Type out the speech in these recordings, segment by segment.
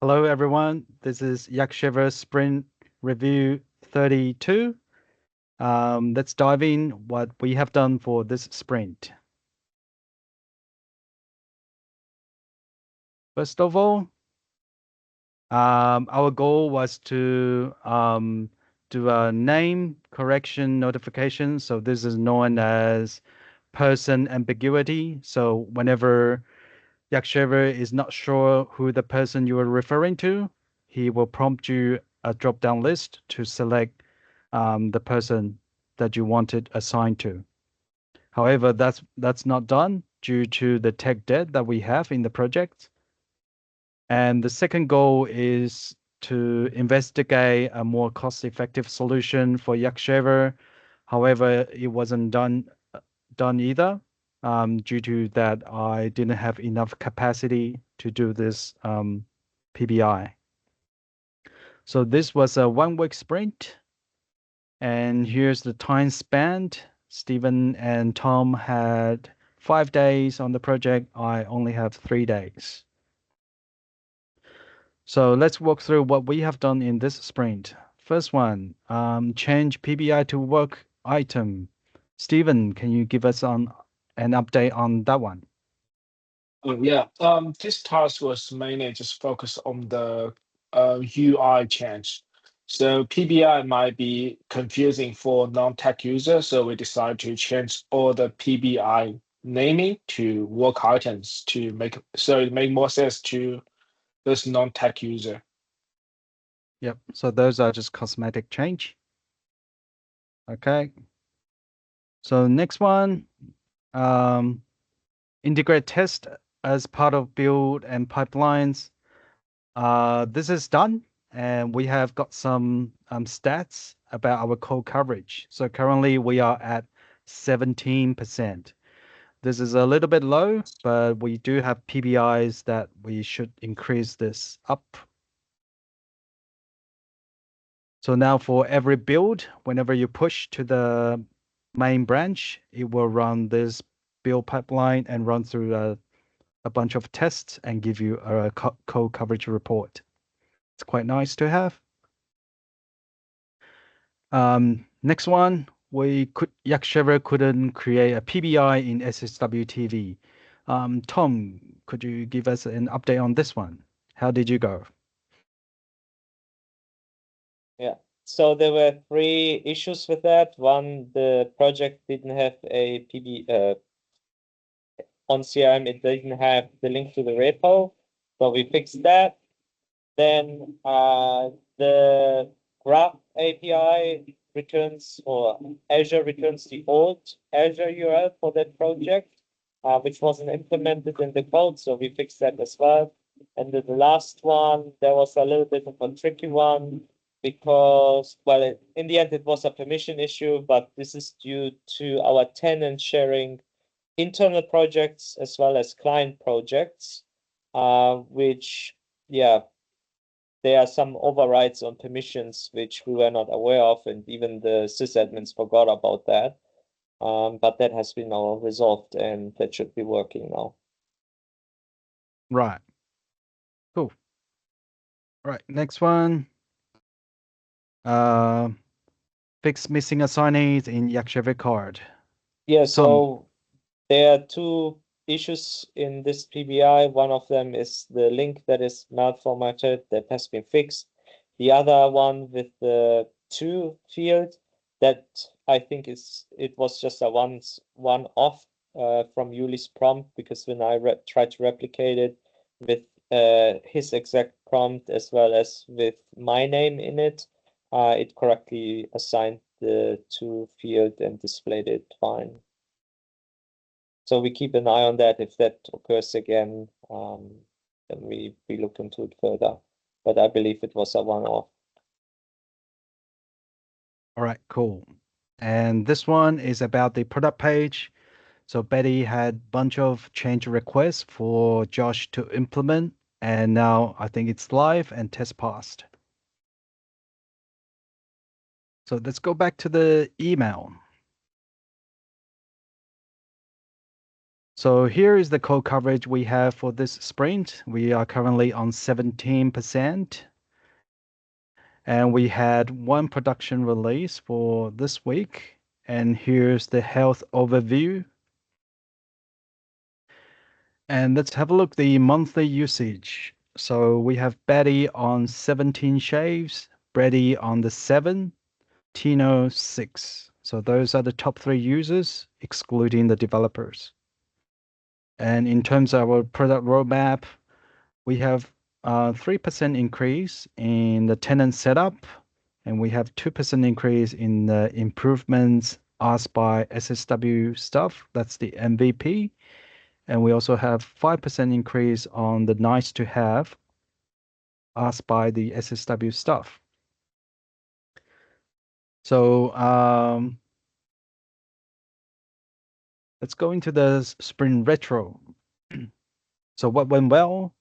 Hello, everyone. This is YakShaver Sprint Review 32. Let's dive in what we have done for this sprint. First of all, our goal was to do a name correction notification. So this is known as person ambiguity. So whenever YakShaver is not sure who the person you are referring to, he will prompt you a drop-down list to select the person that you wanted assigned to. However, that's not done due to the tech debt that we have in the project. And the second goal is to investigate a more cost-effective solution for YakShaver. However, it wasn't done either, due to that I didn't have enough capacity to do this PBI. So this was a 1 week sprint, and here's the time spent. Stephen and Tom had 5 days on the project. I only have 3 days. So let's walk through what we have done in this sprint. First one, change PBI to work item. Stephen, can you give us an update on that one? Yeah, this task was mainly just focused on the UI change. So PBI might be confusing for non-tech users, so we decided to change all the PBI naming to work items to make it make more sense to this non-tech user. Yep. So those are just cosmetic change. Okay. So next one, um, integrate test as part of build and pipelines. This is done, and we have got some stats about our code coverage. So currently we are at 17%. This is a little bit low, but we do have PBIs that we should increase this up. So now for every build, whenever you push to the main branch, it will run this build pipeline and run through a bunch of tests and give you a code coverage report. It's quite nice to have. Next one, YakShaver couldn't create a PBI in SSW TV. Tom, could you give us an update on this one? How did you go? Yeah. So there were 3 issues with that. One, the project didn't have a on CRM, it didn't have the link to the repo. So we fixed that. Then the Graph API returns, or Azure returns the old Azure URL for that project, which wasn't implemented in the code. So we fixed that as well. And then the last one, there was a little bit of a tricky one because, well, in the end, it was a permission issue, but this is due to our tenant sharing internal projects as well as client projects, which, yeah, there are some overrides on permissions which we were not aware of, and even the sysadmins forgot about that. But that has been now resolved, and that should be working now. Right. Cool. Right. Next one. Fix missing assignees in YakShaver card. Yeah, so there are 2 issues in this PBI. One of them is the link that is malformatted that has been fixed. The other one with the to field, that I think it was just a one-off from Yuli's prompt, because when I tried to replicate it with his exact prompt as well as with my name in it, it correctly assigned the to field and displayed it fine. So we keep an eye on that. If that occurs again, then we look into it further. But I believe it was a one-off. All right, cool. And this one is about the product page. So Betty had a bunch of change requests for Josh to implement, and now I think it's live and test passed. So let's go back to the email. So here is the code coverage we have for this sprint. We are currently on 17%. And we had one production release for this week. And here's the health overview. And let's have a look at the monthly usage. So we have Betty on 17 shaves, Brady on the 7, Tino 6. So those are the top 3 users, excluding the developers. And in terms of our product roadmap, we have 3% increase in the tenant setup, and we have 2% increase in the improvements asked by SSW stuff. That's the MVP. And we also have 5% increase on the nice to have asked by the SSW stuff. So let's go into the sprint retro. So what went well?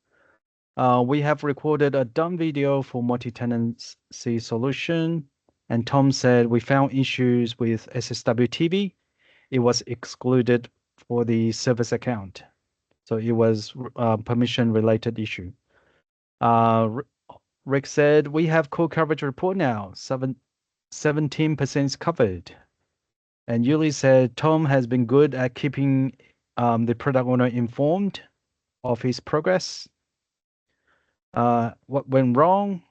We have recorded a done video for multi-tenancy solution. And Tom said we found issues with SSW TV. It was excluded for the service account. So it was permission related issue. Rick said we have code coverage report now. 17% is covered. And Yuli said Tom has been good at keeping the product owner informed of his progress. What went wrong?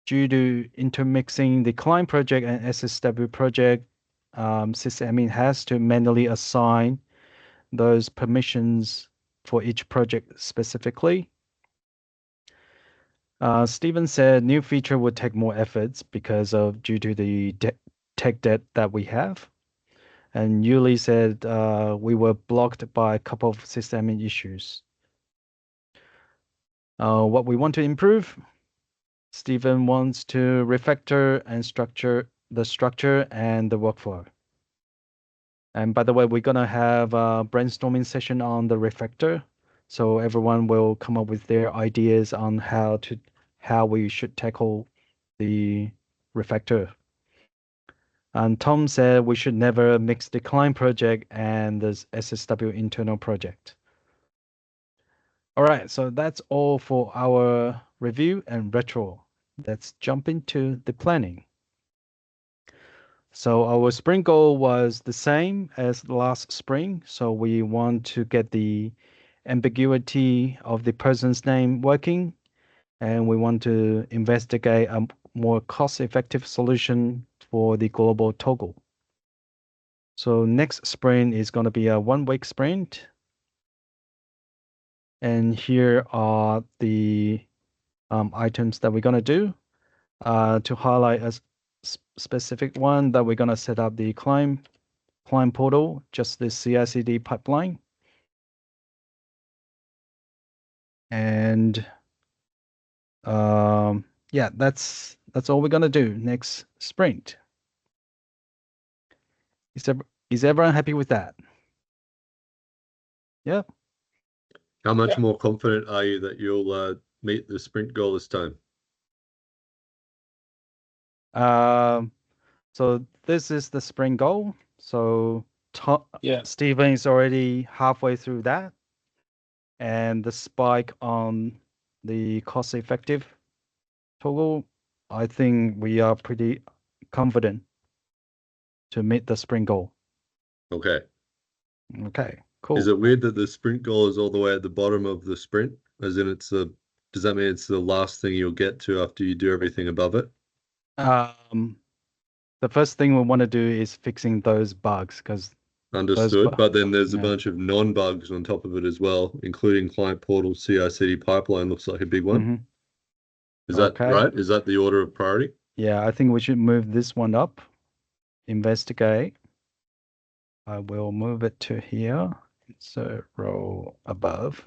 Due to intermixing the client project and SSW project, sysadmin has to manually assign those permissions for each project specifically. Steven said new feature would take more efforts because of due to the tech debt that we have. And Yuli said we were blocked by a couple of sysadmin issues. What we want to improve, Steven wants to refactor and structure and the workflow. And by the way, we're gonna have a brainstorming session on the refactor. So everyone will come up with their ideas on how we should tackle the refactor. And Tom said we should never mix the client project and the SSW internal project. All right, so that's all for our review and retro. Let's jump into the planning. So our spring goal was the same as last spring. So we want to get the ambiguity of the person's name working, and we want to investigate a more cost-effective solution for the global toggle. So next sprint is going to be a 1-week sprint. And here are the items that we're going to do. To highlight a specific one, that we're going to set up the client portal, just the CI/CD pipeline. And yeah, that's all we're going to do next sprint. Is everyone happy with that? Yeah. How much more confident are you that you'll meet the sprint goal this time? So this is the sprint goal. So Yeah. Steven is already halfway through that. And the spike on the cost-effective toggle, I think we are pretty confident to meet the sprint goal. Okay. Okay, cool. Is it weird that the sprint goal is all the way at the bottom of the sprint? As in does that mean it's the last thing you'll get to after you do everything above it? The first thing we want to do is fixing those bugs because Understood. But then there's a bunch of non-bugs on top of it as well, including client portal, CI/CD pipeline looks like a big one. Is that right? Is that the order of priority? Yeah, I think we should move this one up. Investigate. I will move it to here. It's a row above.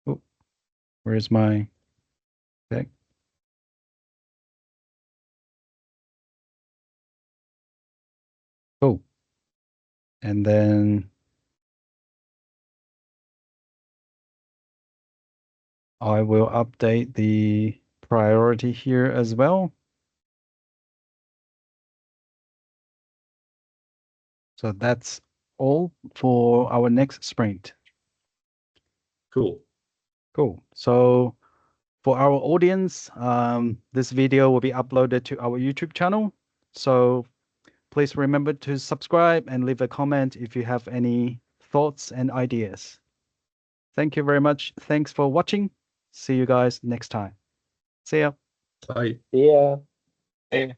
Oh, where's my thing? Oh, and then I will update the priority here as well. So that's all for our next sprint. Cool. Cool. So for our audience, this video will be uploaded to our YouTube channel. So please remember to subscribe and leave a comment if you have any thoughts and ideas. Thank you very much. Thanks for watching. See you guys next time. See ya. Bye. Yeah. Yeah.